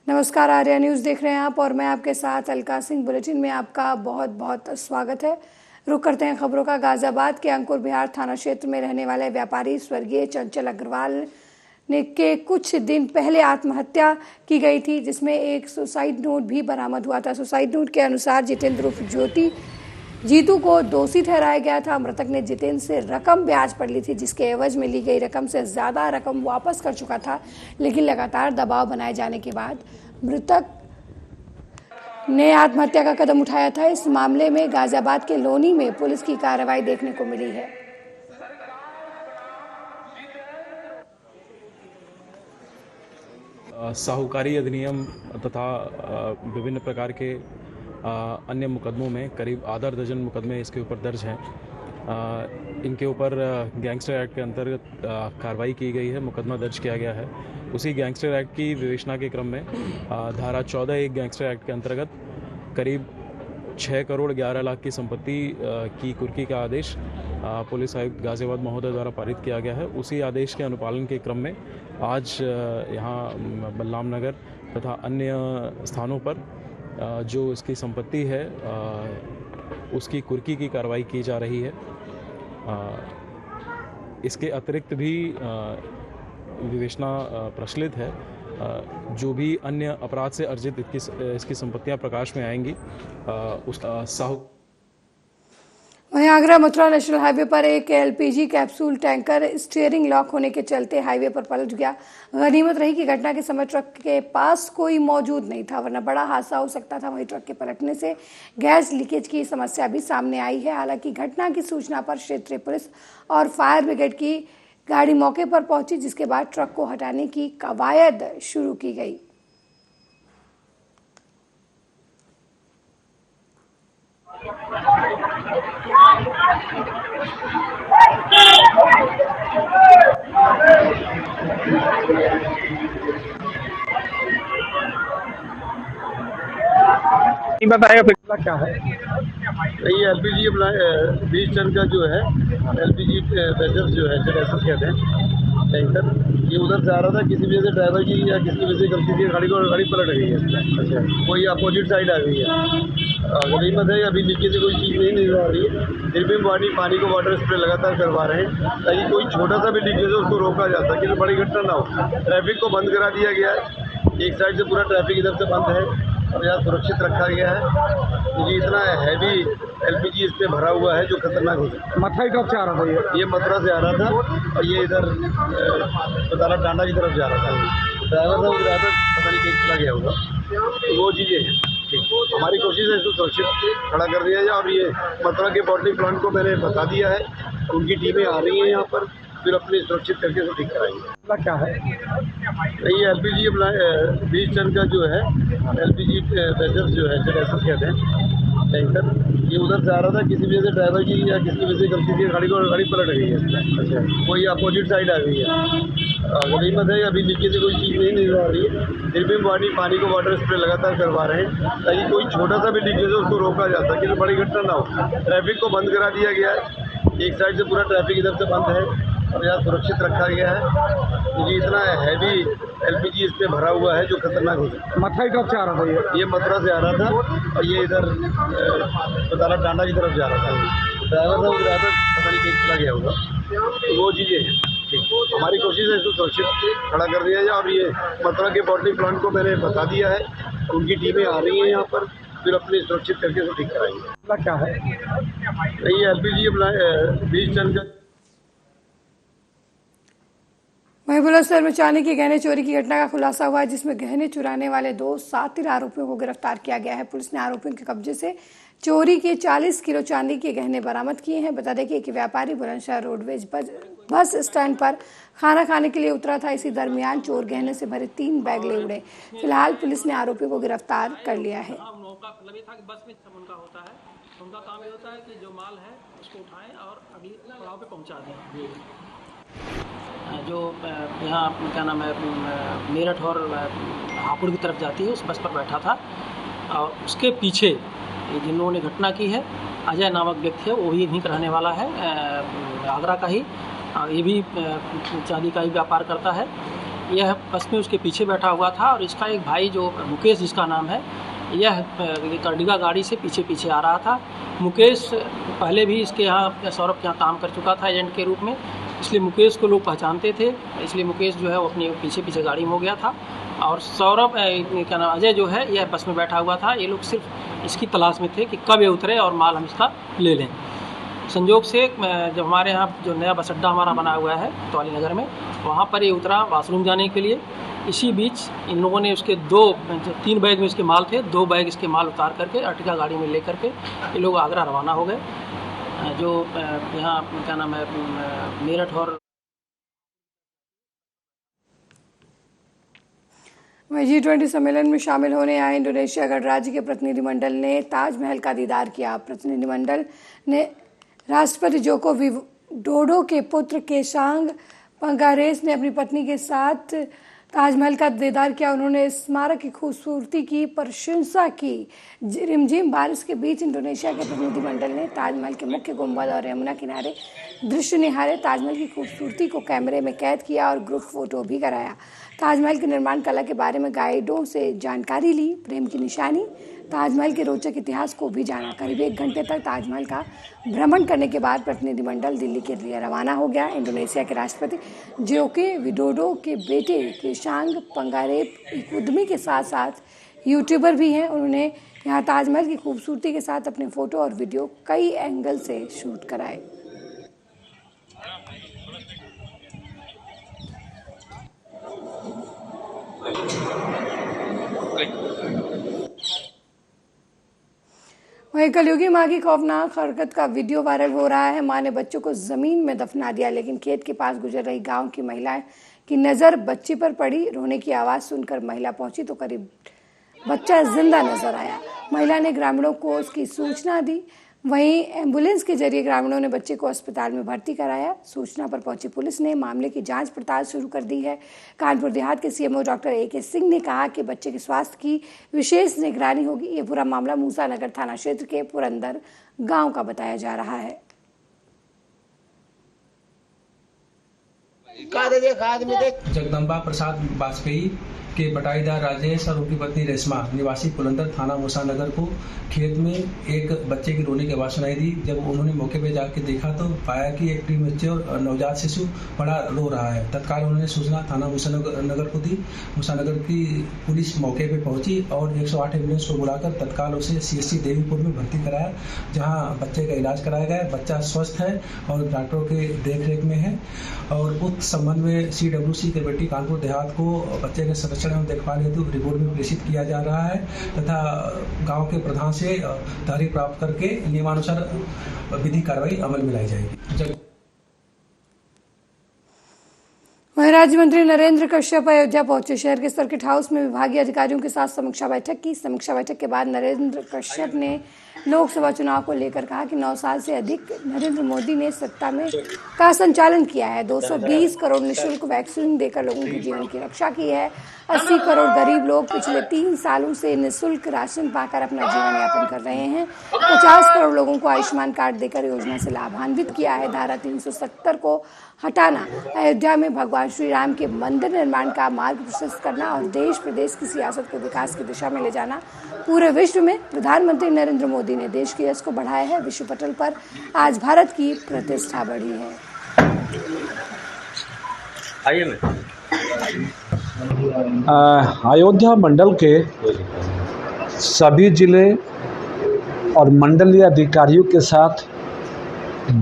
नमस्कार, आर्या न्यूज़ देख रहे हैं आप और मैं आपके साथ अलका सिंह। बुलेटिन में आपका बहुत बहुत स्वागत है। रुक करते हैं खबरों का। गाजियाबाद के अंकुर विहार थाना क्षेत्र में रहने वाले व्यापारी स्वर्गीय चंचल अग्रवाल ने के कुछ दिन पहले आत्महत्या की गई थी, जिसमें एक सुसाइड नोट भी बरामद हुआ था। सुसाइड नोट के अनुसार जितेंद्र उर्फ जीतू को दोषी ठहराया गया था। मृतक ने जितेंद्र से रकम ब्याज पर ली थी, जिसके एवज में ली गई रकम से ज़्यादा रकम वापस कर चुका था, लेकिन लगातार दबाव बनाए जाने के बाद मृतक ने आत्महत्या का कदम उठाया था। इस मामले में गाजियाबाद के लोनी में पुलिस की कार्रवाई देखने को मिली है। साहूकारी अधिनियम तथा विभिन्न प्रकार के अन्य मुकदमों में करीब आधा दर्जन मुकदमे इसके ऊपर दर्ज हैं। इनके ऊपर गैंगस्टर एक्ट के अंतर्गत कार्रवाई की गई है, मुकदमा दर्ज किया गया है। उसी गैंगस्टर एक्ट की विवेचना के क्रम में धारा 14(1) गैंगस्टर एक्ट के अंतर्गत करीब 6 करोड़ 11 लाख की संपत्ति की कुर्की का आदेश पुलिस आयुक्त गाजियाबाद महोदय द्वारा पारित किया गया है। उसी आदेश के अनुपालन के क्रम में आज यहाँ बलराम नगर तथा अन्य स्थानों पर जो इसकी संपत्ति है उसकी कुर्की की कार्रवाई की जा रही है। इसके अतिरिक्त भी विवेचना प्रचलित है। जो भी अन्य अपराध से अर्जित इसकी संपत्तियां प्रकाश में आएंगी वहीं आगरा मथुरा नेशनल हाईवे पर एक LPG capsule tanker steering lock होने के चलते हाईवे पर पलट गया। गनीमत रही कि घटना के समय ट्रक के पास कोई मौजूद नहीं था, वरना बड़ा हादसा हो सकता था। वहीं ट्रक के पलटने से गैस लीकेज की समस्या भी सामने आई है। हालांकि घटना की सूचना पर क्षेत्रीय पुलिस और फायर ब्रिगेड की गाड़ी मौके पर पहुंची, जिसके बाद ट्रक को हटाने की कवायद शुरू की गई। बताएगा फिर क्या है ये एलपीजी 20 टन का जो है एलपीजी वेसल्स जो है ऐसा कहते हैं टैंकर, ये उधर से आ रहा था। किसी वजह से ड्राइवर की या किसी वजह से गलती से गाड़ी पलट गई है। अच्छा, कोई अपोजिट साइड आ गई है। गनीमत है अभी नीचे से कोई चीज़ नहीं आ रही है। फिर भी पानी को वाटर स्प्रे लगातार करवा रहे हैं ताकि कोई छोटा सा भी लीकेज हो उसको रोका जा सके, कि बड़ी घटना ना हो। ट्रैफिक को बंद करा दिया गया है। एक साइड से पूरा ट्रैफिक इधर से बंद है और यहाँ सुरक्षित रखा गया है, क्योंकि इतना हैवी एलपीजी इस पे भरा हुआ है जो खतरनाक हो सकता है। मथुरा की तरफ से आ रहा था ये मथुरा से आ रहा था और ये इधर बताना टांडा की तरफ जा रहा था। ड्राइवर था, ड्राइवर पता नहीं कहीं चला गया होगा। तो वो चीज़ें हैं। हमारी कोशिश है इसको सुरक्षित खड़ा कर दिया जाए। और ये मथुरा के बॉटलिंग प्लांट को मैंने बता दिया है, उनकी टीमें आ रही हैं यहाँ पर, फिर अपनी सुरक्षित करके इसको ठीक कराएंगे। क्या है ये एलपीजी 20 टन का जो है एलपीजी वेसल्स जो है ऐसा कहते हैं टैंकर, ये उधर से आ रहा था। किसी वजह से ड्राइवर की या किसी वजह से गलती से गाड़ी पलट गई है। अच्छा, कोई अपोजिट साइड आ गई है। गनीमत है अभी नीचे से कोई चीज़ नहीं आ रही है। फिर भी पानी को वाटर स्प्रे लगातार करवा रहे हैं ताकि कोई छोटा सा भी लीकेज हो उसको रोका जा सके, कि बड़ी घटना ना हो। ट्रैफिक को बंद करा दिया गया है। एक साइड से पूरा ट्रैफिक इधर से बंद है और यहाँ सुरक्षित रखा गया है, क्योंकि इतना हैवी एलपीजी इस पे भरा हुआ है जो खतरनाक हो सकता है। मथुरा की तरफ से आ रहा था ये मथुरा से आ रहा था और ये इधर बताना टांडा की तरफ जा रहा था। ड्राइवर था, ड्राइवर पता नहीं कहीं चला गया होगा। तो वो चीज़ें हैं। हमारी कोशिश है इसको सुरक्षित खड़ा कर दिया जाए। और ये मथुरा के बॉटलिंग प्लांट को मैंने बता दिया है, उनकी टीमें आ रही हैं यहाँ पर, फिर अपनी सुरक्षित करके इसको ठीक कराएंगे। क्या है ये एलपीजी 20 टन का। वहीं बुलंदशहर में चांदी की गहने चोरी की घटना का खुलासा हुआ है, जिसमें गहने चुराने वाले 2 शातिर आरोपियों को गिरफ्तार किया गया है। पुलिस ने आरोपियों के कब्जे से चोरी के 40 किलो चांदी के गहने बरामद किए हैं। बता दें कि एक व्यापारी बुलंदशहर रोडवेज बस स्टैंड पर खाना खाने के लिए उतरा था। इसी दरमियान चोर गहने से भरे 3 बैग ले उड़े। फिलहाल पुलिस ने आरोपियों को गिरफ्तार कर लिया है। उनका काम ये होता है कि जो माल है उसको उठाएं और अगली पड़ाव पे पहुंचा दें। जो यहाँ क्या नाम है मेरठ और हापुड़ की तरफ जाती है, उस बस पर बैठा था और उसके पीछे जिन लोगों ने घटना की है, अजय नामक व्यक्ति है, वो भी यहीं का रहने वाला है, आगरा का ही। ये भी चांदी का ही व्यापार करता है। यह बस में उसके पीछे बैठा हुआ था और इसका एक भाई जो मुकेश जिसका नाम है, यह अर्टिगा गाड़ी से पीछे पीछे आ रहा था। मुकेश पहले भी इसके यहाँ सौरभ के यहाँ काम कर चुका था एजेंट के रूप में, इसलिए मुकेश को लोग पहचानते थे, इसलिए मुकेश जो है वो अपने पीछे पीछे गाड़ी में हो गया था। और सौरभ क्या नाम अजय जो है यह बस में बैठा हुआ था। ये लोग सिर्फ इसकी तलाश में थे कि कब ये उतरे और माल हम इसका ले लें। संयोग से जब हमारे यहाँ जो नया बस अड्डा हमारा बना हुआ है तौली नगर में, वहाँ पर ये उतरा वॉशरूम जाने के लिए। इसी बीच इन लोगों ने उसके 3 बैग में इसके माल थे, 2 बैग इसके माल उतार करके अर्टिगा गाड़ी में ले करके ये लोग आगरा रवाना हो गए। जो यहाँ क्या नाम है मेरठ और G20 सम्मेलन में शामिल होने आए इंडोनेशिया गणराज्य के प्रतिनिधिमंडल ने ताजमहल का दीदार किया। प्रतिनिधिमंडल ने राष्ट्रपति जोको विडोडो के पुत्र केशांग पंगारेस ने अपनी पत्नी के साथ ताजमहल का दीदार किया। उन्होंने स्मारक की खूबसूरती की प्रशंसा की। रिमझिम बारिश के बीच इंडोनेशिया के प्रतिनिधिमंडल ने ताजमहल के मुख्य गुंबद और यमुना किनारे दृश्य निहारे। ताजमहल की खूबसूरती को कैमरे में कैद किया और ग्रुप फोटो भी कराया। ताजमहल की निर्माण कला के बारे में गाइडों से जानकारी ली। प्रेम की निशानी ताजमहल के रोचक इतिहास को भी जाना। करीब 1 घंटे तक ताजमहल का भ्रमण करने के बाद प्रतिनिधिमंडल दिल्ली के लिए रवाना हो गया। इंडोनेशिया के राष्ट्रपति जोको विडोडो के बेटे केशांग पंगारेप एक उद्यमी के साथ साथ यूट्यूबर भी हैं। उन्होंने यहाँ ताजमहल की खूबसूरती के साथ अपने फोटो और वीडियो कई एंगल से शूट कराए। वहीं कलयुगी मां की खौफनाक हरकत का वीडियो वायरल हो रहा है। मां ने बच्चों को जमीन में दफना दिया, लेकिन खेत के पास गुजर रही गांव की महिला की नजर बच्ची पर पड़ी। रोने की आवाज सुनकर महिला पहुंची तो करीब बच्चा जिंदा नजर आया। महिला ने ग्रामीणों को उसकी सूचना दी। वहीं एम्बुलेंस के जरिए ग्रामीणों ने बच्चे को अस्पताल में भर्ती कराया। सूचना पर पहुंची पुलिस ने मामले की जांच पड़ताल शुरू कर दी है। कानपुर देहात के सीएमओ डॉक्टर AK सिंह ने कहा कि बच्चे के स्वास्थ्य की विशेष निगरानी होगी। ये पूरा मामला मूसानगर थाना क्षेत्र के पुरंदर गांव का बताया जा रहा है। जगदम्बा प्रसाद वाजपेयी के बटाईदार राजेश और उनकी पत्नी रेशमा निवासी पुरंदर थाना मूसानगर को खेत में एक बच्चे की रोने की आवाज सुनाई दी। जब उन्होंने मौके पर जाकर देखा तो पाया कि एक प्रीमेच्योर नवजात शिशु बड़ा रो रहा है। तत्काल उन्होंने सूचना थाना मूसानगर को दी। मूसानगर की पुलिस मौके पर पहुंची और 108 एम्बुलेंस को बुलाकर तत्काल उसे CSC देवीपुर में भर्ती कराया, जहाँ बच्चे का इलाज कराया गया। बच्चा स्वस्थ है और डॉक्टरों के देखरेख में है। और उस संबंध में CWC के बेटी कानपुर देहात को बच्चे के संरक्षण एवं देखभाल हेतु रिपोर्ट में प्रेषित किया जा रहा है तथा गांव के प्रधान से तहरीर प्राप्त करके नियमानुसार विधिक कार्रवाई अमल में लाई जाएगी। वहीं राज्य मंत्री नरेंद्र कश्यप अयोध्या पहुंचे। शहर के सर्किट हाउस में विभागीय अधिकारियों के साथ समीक्षा बैठक की। समीक्षा बैठक के बाद नरेंद्र कश्यप ने लोकसभा चुनाव को लेकर कहा कि 9 साल से अधिक नरेंद्र मोदी ने सत्ता में का संचालन किया है। 220 करोड़ निःशुल्क वैक्सीन देकर लोगों के जीवन की रक्षा की है। 80 करोड़ गरीब लोग पिछले 3 सालों से निःशुल्क राशन पाकर अपना जीवन यापन कर रहे हैं। 50 करोड़ लोगों को आयुष्मान कार्ड देकर योजना से लाभान्वित किया है। धारा 370 को हटाना, अयोध्या में भगवान श्री राम के मंदिर निर्माण का मार्ग प्रशस्त करना और देश प्रदेश की सियासत को विकास की दिशा में ले जाना। पूरे विश्व में प्रधानमंत्री नरेंद्र मोदी ने देश की यश को बढ़ाया है। विश्व पटल पर आज भारत की प्रतिष्ठा बढ़ी है। अयोध्या मंडल के सभी जिले और मंडलीय अधिकारियों के साथ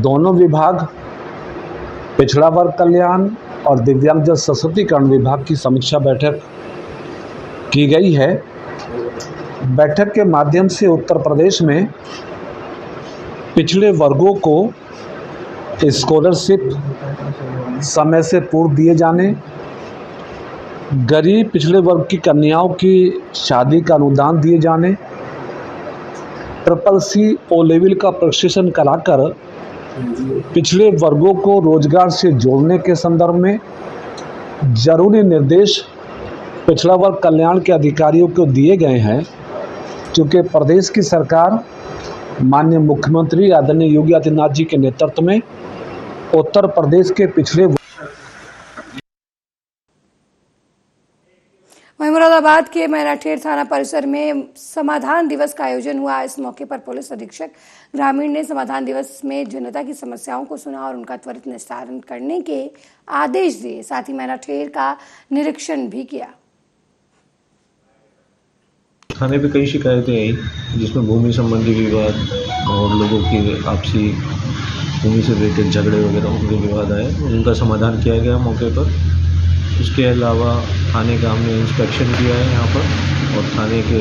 दोनों विभाग, पिछड़ा वर्ग कल्याण और दिव्यांगजन सशक्तिकरण विभाग की समीक्षा बैठक की गई है। बैठक के माध्यम से उत्तर प्रदेश में पिछड़े वर्गों को स्कॉलरशिप समय से पूर्व दिए जाने, गरीब पिछड़े वर्ग की कन्याओं की शादी का अनुदान दिए जाने, CCC O लेवल का प्रशिक्षण कराकर पिछड़े वर्गों को रोजगार से जोड़ने के संदर्भ में जरूरी निर्देश पिछड़ा वर्ग कल्याण के अधिकारियों को दिए गए हैं। क्योंकि प्रदेश की सरकार माननीय मुख्यमंत्री आदरणीय योगी आदित्यनाथ जी के नेतृत्व में उत्तर प्रदेश के पिछड़े औरंगाबाद के मैराठेर थाना परिसर में समाधान दिवस का आयोजन हुआ। इस मौके पर पुलिस अधीक्षक ग्रामीण ने समाधान दिवस में जनता की समस्याओं को सुना और उनका त्वरित निस्तारण करने के आदेश दिए। साथ ही मैराठेर का निरीक्षण भी किया। थाने पे कई शिकायतें आई जिसमें भूमि संबंधी विवाद और लोगों की आपसी भूमि से रिलेटेड झगड़े वगैरह उनके विवाद आए, उनका समाधान किया गया मौके पर। उसके अलावा थाने का हमने इंस्पेक्शन किया है यहाँ पर और थाने के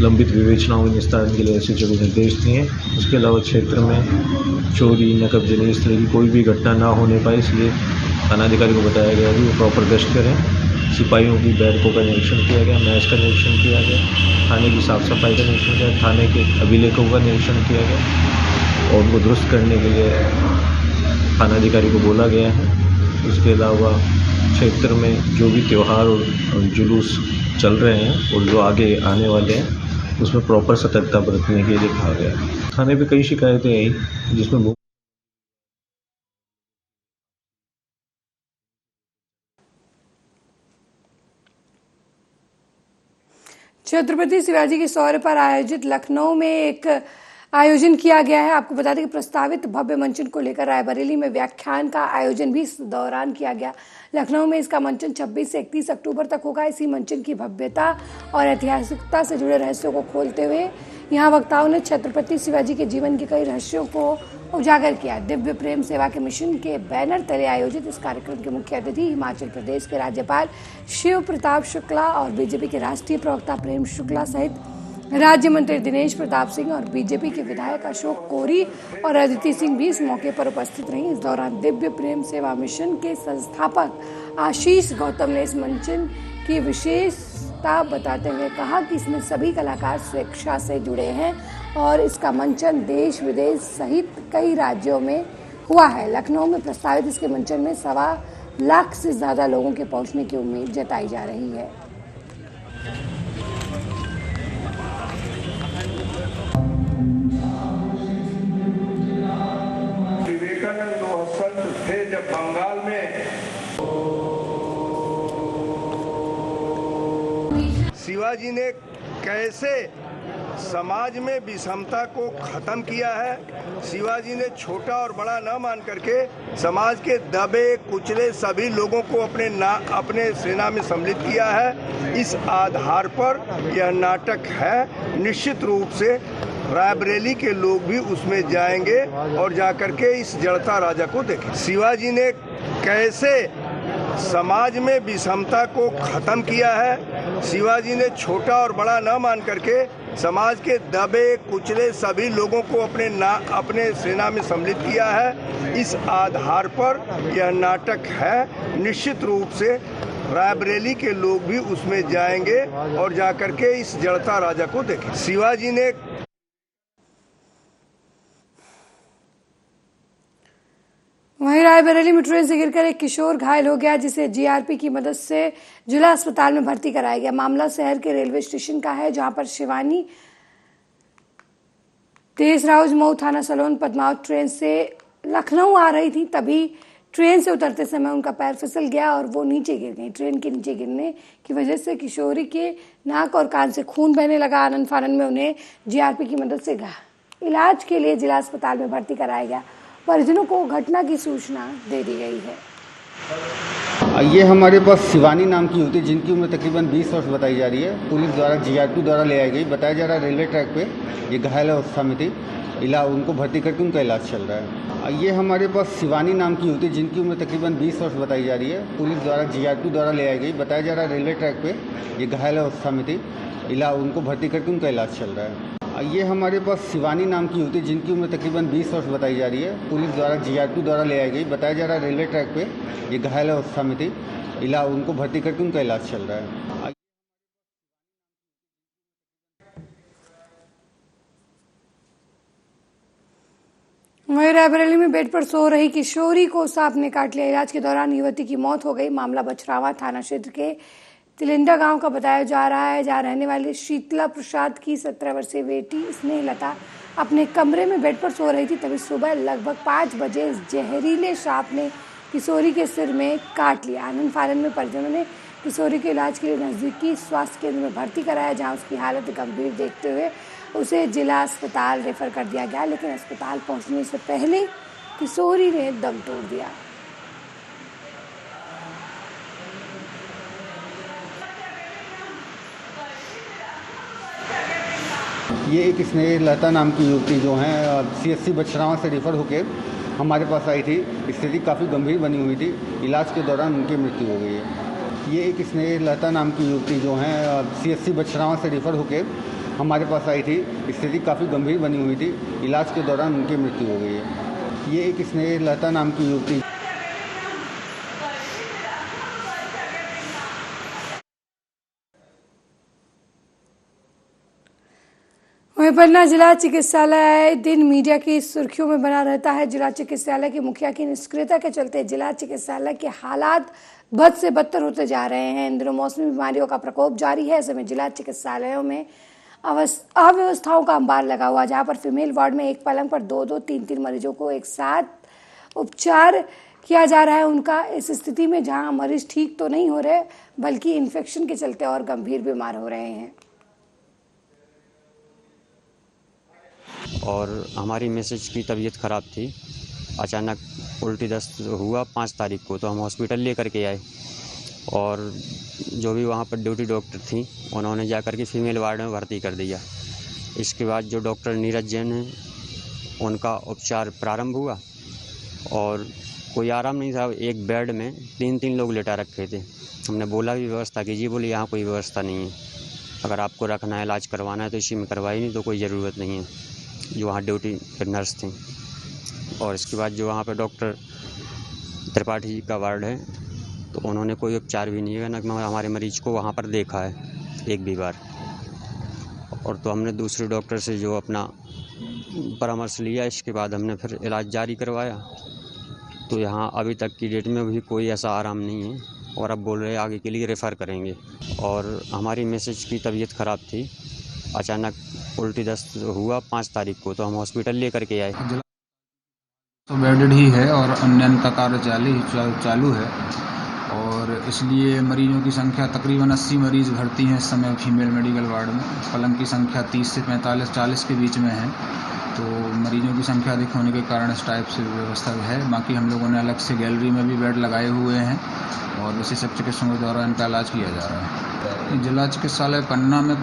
लंबित विवेचनाओं के निस्तारण के लिए एसएचओ को निर्देश दिए। उसके अलावा क्षेत्र में चोरी नकबजनी इस तरह की कोई भी घटना ना होने पाए, इसलिए थानाधिकारी को बताया गया कि वो प्रॉपर गश्त करें। सिपाहियों की बैरकों का निरीक्षण किया गया, मैच का निरीक्षण किया गया, थाने की साफ़ सफाई का निरीक्षण किया, थाने के अभिलेखों का निरीक्षण किया गया और उनको दुरुस्त करने के लिए थानाधिकारी को बोला गया है। उसके अलावा क्षेत्र में जो भी त्यौहार और जुलूस चल रहे हैं और जो आगे आने वाले हैं उसमें प्रॉपर सतर्कता बरतने के लिए कहा गया। थाने पे कई शिकायतें आई जिसमें छत्रपति शिवाजी के सौर्य पर आयोजित लखनऊ में एक आयोजन किया गया है। आपको बता दें कि प्रस्तावित भव्य मंचन को लेकर रायबरेली में व्याख्यान का आयोजन भी इस दौरान किया गया। लखनऊ में इसका मंचन 26 से 31 अक्टूबर तक होगा। इसी मंचन की भव्यता और ऐतिहासिकता से जुड़े रहस्यों को खोलते हुए यहाँ वक्ताओं ने छत्रपति शिवाजी के जीवन के कई रहस्यों को उजागर किया। दिव्य प्रेम सेवा के मिशन के बैनर तले आयोजित इस कार्यक्रम के मुख्य अतिथि हिमाचल प्रदेश के राज्यपाल शिव प्रताप शुक्ला और बीजेपी के राष्ट्रीय प्रवक्ता प्रेम शुक्ला सहित राज्य मंत्री दिनेश प्रताप सिंह और बीजेपी के विधायक अशोक कोरी और अदिति सिंह भी इस मौके पर उपस्थित रहीं। इस दौरान दिव्य प्रेम सेवा मिशन के संस्थापक आशीष गौतम ने इस मंचन की विशेषता बताते हुए कहा कि इसमें सभी कलाकार शिक्षा से जुड़े हैं और इसका मंचन देश विदेश सहित कई राज्यों में हुआ है। लखनऊ में प्रस्तावित इसके मंचन में 1.25 लाख से ज्यादा लोगों के पहुंचने की उम्मीद जताई जा रही है। विवेकानंद वो संत थे जब बंगाल में शिवाजी ने कैसे समाज में विषमता को खत्म किया है। शिवाजी ने छोटा और बड़ा न मान करके समाज के दबे कुचले सभी लोगों को अपने सेना में सम्मिलित किया है। इस आधार पर यह नाटक है। निश्चित रूप से रायबरेली के लोग भी उसमें जाएंगे और जाकर के इस जड़ता राजा को देखें। शिवाजी ने कैसे समाज में विषमता को खत्म किया है। शिवाजी ने छोटा और बड़ा न मान करके समाज के दबे कुचले सभी लोगों को अपने सेना में सम्मिलित किया है। इस आधार पर यह नाटक है। निश्चित रूप से रायबरेली के लोग भी उसमें जाएंगे और जाकर के इस जड़ता राजा को देखें। शिवाजी ने वहीं रायबरेली में ट्रेन से गिरकर एक किशोर घायल हो गया, जिसे जीआरपी की मदद से जिला अस्पताल में भर्ती कराया गया। मामला शहर के रेलवे स्टेशन का है, जहां पर शिवानी तेजराउज मऊ थाना सलोन पद्मावत ट्रेन से लखनऊ आ रही थी। तभी ट्रेन से उतरते समय उनका पैर फिसल गया और वो नीचे गिर गई। ट्रेन के नीचे गिरने की वजह से किशोरी के नाक और कान से खून बहने लगा। आनंद फानन में उन्हें जीआरपी की मदद से इलाज के लिए जिला अस्पताल में भर्ती कराया गया। परिजनों को घटना की सूचना दे दी गई है। ये हमारे पास शिवानी नाम की युवती जिनकी उम्र तकरीबन 20 वर्ष बताई जा रही है, पुलिस द्वारा जीआरपी द्वारा ले आई गई। बताया जा रहा है रेलवे ट्रैक पे ये घायल अवस्था में थी, उनको भर्ती करके उनका इलाज चल रहा है। ये हमारे पास शिवानी नाम की युवती जिनकी उम्र तकरीबन 20 वर्ष बताई जा रही है, पुलिस द्वारा जीआरपी द्वारा ले आई गई। बताया जा रहा है रेलवे ट्रैक पे ये घायल अवस्था में थी, उनको भर्ती करके उनका इलाज चल रहा है। ये हमारे पास शिवानी नाम की युवती जिनकी उम्र तकरीबन 20 वर्ष बताई जा रही है, पुलिस द्वारा जीआरपी द्वारा ले आई गई। बताया जा रहा है रेलवे ट्रैक पे ये घायल अवस्था में थी, उनको भर्ती करके उनका इलाज चल रहा है। वहीं रायबरेली में बेड पर सो रही किशोरी को सांप ने काट लिया। इलाज के दौरान युवती की मौत हो गई। मामला बछरावा थाना क्षेत्र के तिलिंडा गांव का बताया जा रहा है, जहां रहने वाली शीतला प्रसाद की 17 वर्षीय बेटी स्नेहलता अपने कमरे में बेड पर सो रही थी। तभी सुबह लगभग 5 बजे जहरीले सांप ने किशोरी के सिर में काट लिया। आनंद फानन में परिजनों ने किशोरी के इलाज के लिए नज़दीकी स्वास्थ्य केंद्र में भर्ती कराया, जहां उसकी हालत गंभीर देखते हुए उसे जिला अस्पताल रेफर कर दिया गया, लेकिन अस्पताल पहुंचने से पहले किशोरी ने दम तोड़ दिया। ये एक स्नेहलता नाम की युवती जो हैं CSC बछरावा से रेफर होकर हमारे पास आई थी। स्थिति काफ़ी गंभीर बनी हुई थी, इलाज के दौरान उनकी मृत्यु हो गई है। ये एक स्नेहलता नाम की युवती जो हैं CSC बछरावा से रेफर होकर हमारे पास आई थी। स्थिति काफ़ी गंभीर बनी हुई थी, इलाज के दौरान उनकी मृत्यु हो गई है। ये एक स्नेहलता नाम की युवती वहीं पन्ना जिला चिकित्सालय दिन मीडिया की सुर्खियों में बना रहता है। जिला चिकित्सालय के मुखिया की निष्क्रियता के चलते जिला चिकित्सालय के हालात बद से बदतर होते जा रहे हैं। इन दिनों मौसमी बीमारियों का प्रकोप जारी है। ऐसे में जिला चिकित्सालयों में अव्यवस्थाओं का अंबार लगा हुआ, जहां पर फीमेल वार्ड में एक पलंग पर 2-2, 3-3 मरीजों को एक साथ उपचार किया जा रहा है उनका। इस स्थिति में जहां मरीज ठीक तो नहीं हो रहे, बल्कि इन्फेक्शन के चलते और गंभीर बीमार हो रहे हैं। और हमारी मिसेज की तबीयत ख़राब थी, अचानक उल्टी दस्त हुआ 5 तारीख को, तो हम हॉस्पिटल लेकर के आए और जो भी वहाँ पर ड्यूटी डॉक्टर थी उन्होंने जाकर के फीमेल वार्ड में भर्ती कर दिया। इसके बाद जो डॉक्टर नीरज जैन हैं उनका उपचार प्रारंभ हुआ और कोई आराम नहीं था। एक बेड में 3-3 लोग लेटा रखे थे। हमने बोला भी व्यवस्था कीजिए, बोले यहाँ कोई व्यवस्था नहीं है, अगर आपको रखना है इलाज करवाना है तो इसी में करवाई, नहीं तो कोई ज़रूरत नहीं है। जो वहाँ ड्यूटी पर नर्स थी। और इसके बाद जो वहाँ पर डॉक्टर त्रिपाठी जी का वार्ड है, तो उन्होंने कोई उपचार भी नहीं है, ना हमारे मरीज को वहाँ पर देखा है एक भी बार। और तो हमने दूसरे डॉक्टर से जो अपना परामर्श लिया, इसके बाद हमने फिर इलाज जारी करवाया। तो यहाँ अभी तक की डेट में भी कोई ऐसा आराम नहीं है और अब बोल रहे हैं आगे के लिए रेफ़र करेंगे। और हमारी मिसेज की तबीयत ख़राब थी, अचानक उल्टी दस्त हुआ 5 तारीख को, तो हम हॉस्पिटल लेकर के आए। तो बेडेड ही है और उन्नयन का कार्य चालू है और इसलिए मरीजों की संख्या तकरीबन 80 मरीज़ भर्ती हैं इस समय फीमेल मेडिकल वार्ड में। पलंग की संख्या 30 से 45-40 के बीच में है, तो मरीजों की संख्या अधिक होने के कारण इस टाइप से व्यवस्था है। बाकी हम लोगों ने अलग से गैलरी में भी बेड लगाए हुए हैं और विशेषज्ञ चिकित्सकों के द्वारा इनका इलाज किया जा रहा है। जिला चिकित्सालय पन्ना में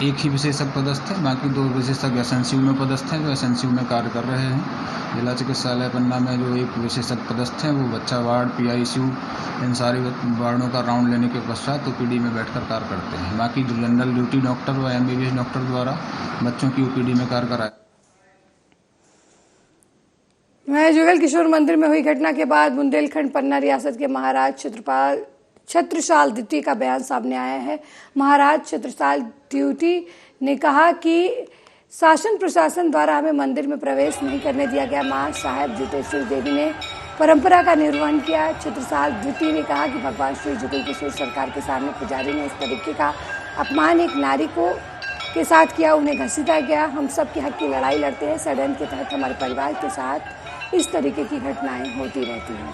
एक ही विशेषज्ञ पदस्थ है, बाकी 2 विशेषज्ञ SNCU में पदस्थ हैं जो SNCU में कार्य कर रहे हैं। जिला चिकित्सालय पन्ना में जो एक विशेषज्ञ पदस्थ हैं वो बच्चा वार्ड, PICU इन सारे वार्डों का राउंड लेने के पश्चात OPD में बैठकर कार्य करते हैं। बाकी जो जनरल ड्यूटी डॉक्टर व MBBS डॉक्टर द्वारा बच्चों की OPD में कार्य कराया। जुगल किशोर मंदिर में हुई घटना के बाद बुंदेलखंड पन्ना रियासत के महाराज छत्रसाल द्वितीय का बयान सामने आया है। महाराज छत्रसाल द्वितीय ने कहा कि शासन प्रशासन द्वारा हमें मंदिर में प्रवेश नहीं करने दिया गया। मां साहेब जितेश्वरी देवी ने परंपरा का निर्वहन किया। छत्रसाल द्वितीय ने कहा कि भगवान श्री जुगल किशोर सरकार के सामने पुजारी ने इस तरीके का अपमान एक नारी को के साथ किया, उन्हें घसीटा गया। हम सब के हक की लड़ाई लड़ते हैं। षड्यंत्र के तहत हमारे परिवार के साथ इस तरीके की घटनाएं होती रहती हैं।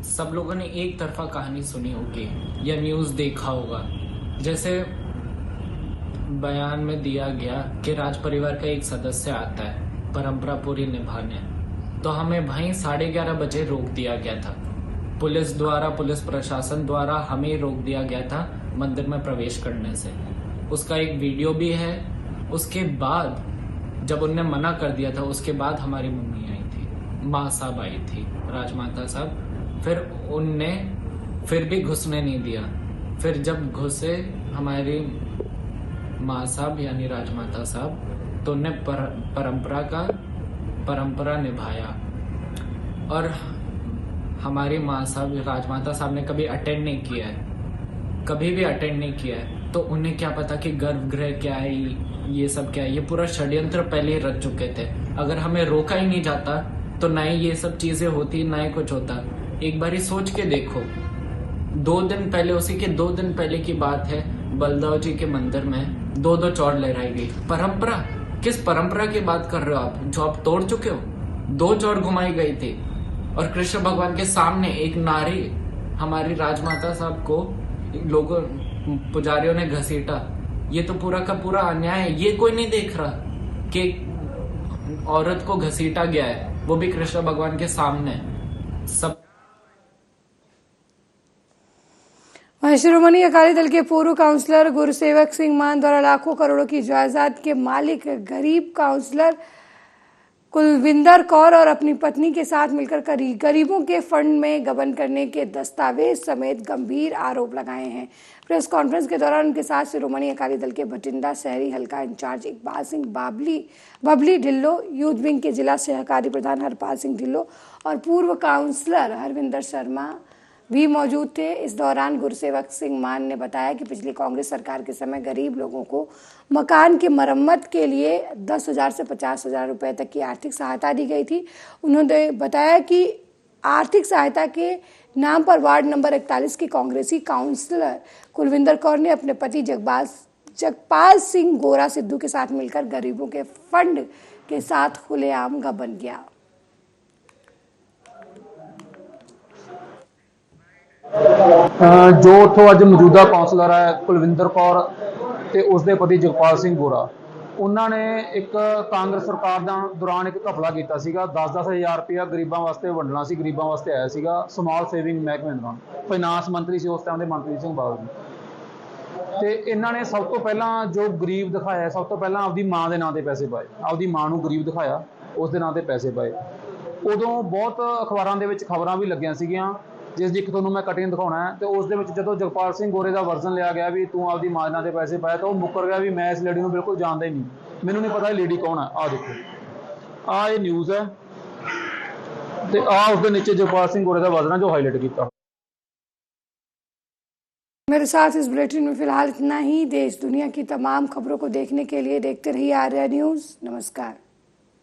सब लोगों ने एक तरफा कहानी सुनी होगी या न्यूज़ देखा होगा। जैसे बयान में दिया गया कि राज परिवार का एक सदस्य आता है परंपरा पूरी निभाने, तो हमें वहीं 11:30 बजे रोक दिया गया था। पुलिस प्रशासन द्वारा हमें रोक दिया गया था मंदिर में प्रवेश करने से। उसका एक वीडियो भी है। उसके बाद जब उनने मना कर दिया था, उसके बाद हमारी मम्मी आई थी, माँ साहब आई थी, राजमाता साहब, फिर उनने फिर भी घुसने नहीं दिया। फिर जब घुसे हमारी माँ साहब यानी राजमाता साहब, तो उनने परंपरा निभाया। और हमारी माँ साहब राजमाता साहब ने कभी अटेंड नहीं किया है, कभी भी अटेंड नहीं किया है, तो उन्हें क्या पता कि गर्भगृह क्या है, ये सब क्या है। ये पूरा षड्यंत्र पहले ही रच चुके थे। अगर हमें रोका ही नहीं जाता तो ना ही ये सब चीजें होती, ना ही कुछ होता। एक बारी सोच के देखो, 2 दिन पहले, उसी के 2 दिन पहले की बात है, बलदाव जी के मंदिर में 2-2 चौड़ लहराई गई। परंपरा, किस परंपरा की बात कर रहे हो आप, जो आप तोड़ चुके हो? 2 चौर घुमाई गई थी और कृष्ण भगवान के सामने एक नारी हमारी राजमाता साहब को लोगों पुजारियों ने घसीटा। ये तो पूरा का पूरा अन्याय है। ये कोई नहीं देख रहा कि औरत को घसीटा गया है, वो भी कृष्ण भगवान के सामने। सब शिरोमणि अकाली दल के पूर्व काउंसलर गुरसेवक सिंह मान द्वारा लाखों करोड़ों की जायदाद के मालिक गरीब काउंसलर कुलविंदर कौर और अपनी पत्नी के साथ मिलकर गरीबों के फंड में गबन करने के दस्तावेज समेत गंभीर आरोप लगाए हैं। प्रेस कॉन्फ्रेंस के दौरान उनके साथ शिरोमणि अकाली दल के बठिंडा शहरी हल्का incharge Iqbal Singh Babli Dhillon, youth wing के जिला सहकारी प्रधान हरपाल सिंह ढिल्लो और पूर्व काउंसलर हरविंदर शर्मा भी मौजूद थे। इस दौरान गुरसेवक सिंह मान ने बताया कि पिछली कांग्रेस सरकार के समय गरीब लोगों को मकान की मरम्मत के लिए 10,000 से 50,000 रुपए तक की आर्थिक सहायता दी गई थी। उन्होंने बताया कि आर्थिक सहायता के नाम पर वार्ड नंबर 41 की कांग्रेसी काउंसलर कुलविंदर कौर ने अपने पति जगपाल सिंह गोरा सिद्धू के साथ मिलकर गरीबों के फंड के साथ खुलेआम गबन किया। ਜੋ ਉੱਥੋਂ ਅੱਜ ਮੌਜੂਦਾ ਕਾਉਂਸਲਰ ਹੈ ਕੁਲਵਿੰਦਰ ਕੌਰ ਤੇ ਉਸਦੇ ਪਤੀ ਜਗਪਾਲ ਸਿੰਘ ਗੋਰਾ, ਉਹਨਾਂ ਨੇ ਇੱਕ ਕਾਂਗਰਸ ਸਰਕਾਰ ਦਾ ਦੌਰਾਨ ਇੱਕ ਘਪਲਾ ਕੀਤਾ ਸੀਗਾ। 10-10 ਹਜ਼ਾਰ ਰੁਪਇਆ ਗਰੀਬਾਂ ਵਾਸਤੇ ਵੰਡਣਾ ਸੀ, ਗਰੀਬਾਂ ਵਾਸਤੇ ਆਇਆ ਸੀਗਾ ਸਮਾਲ ਸੇਵਿੰਗ ਮਹਿਕਮੇ ਦੌਰਾਨ। ਫਾਈਨਾਂਸ ਮੰਤਰੀ ਸੀ ਉਸ ਟਾਈਮ ਦੇ ਮਨਪ੍ਰੀਤ ਸਿੰਘ ਬਾਦਲ ਜੀ। ਤੇ ਇਹਨਾਂ ਨੇ ਸਭ ਤੋਂ ਪਹਿਲਾਂ ਜੋ ਗਰੀਬ ਦਿਖਾਇਆ, ਸਭ ਤੋਂ ਪਹਿਲਾਂ ਆਪਦੀ ਮਾਂ ਦੇ ਨਾਂ ਤੇ ਪੈਸੇ ਪਾਏ, ਆਪਦੀ ਮਾਂ ਨੂੰ ਗਰੀਬ ਦਿਖਾਇਆ, ਉਸ ਦੇ ਨਾਂ ਤੇ ਪੈਸੇ ਪਾਏ। ਉਦੋਂ ਬਹੁਤ ਅਖਬਾਰਾਂ ਦੇ ਵਿੱਚ ਖਬਰਾਂ ਵੀ ਲੱਗੀਆਂ ਸੀਗੀਆਂ, ਜਿਸ ਦੀ ਇੱਕ ਤੁਹਾਨੂੰ ਮੈਂ ਕਟਿੰਗ ਦਿਖਾਉਣਾ ਹੈ। ਤੇ ਉਸ ਦੇ ਵਿੱਚ ਜਦੋਂ ਜਗਪਾਲ ਸਿੰਘ ਗੋਰੇ ਦਾ ਵਰਜ਼ਨ ਲਿਆ ਗਿਆ ਵੀ ਤੂੰ ਆਪਦੀ ਮਾਂ ਨਾਂ ਤੇ ਪੈਸੇ ਪਾਏ, ਤਾਂ ਉਹ ਮੁੱਕਰ ਗਿਆ ਵੀ ਮੈਂ ਇਸ ਲੇਡੀ ਨੂੰ ਬਿਲਕੁਲ ਜਾਣਦਾ ਹੀ ਨਹੀਂ, ਮੈਨੂੰ ਨਹੀਂ ਪਤਾ ਇਹ ਲੇਡੀ ਕੌਣ ਹੈ। ਆਹ ਦੇਖੋ, ਆਹ ਇਹ ਨਿਊਜ਼ ਹੈ ਤੇ ਆਹ उसके नीचे जगपाल सिंह गोरे का वजन है जो हाईलाइट किया। मेरे साथ इस बुलेटिन में फिलहाल इतना ही। देश दुनिया की तमाम खबरों को देखने के लिए देखते रहिए आर्या न्यूज़। नमस्कार।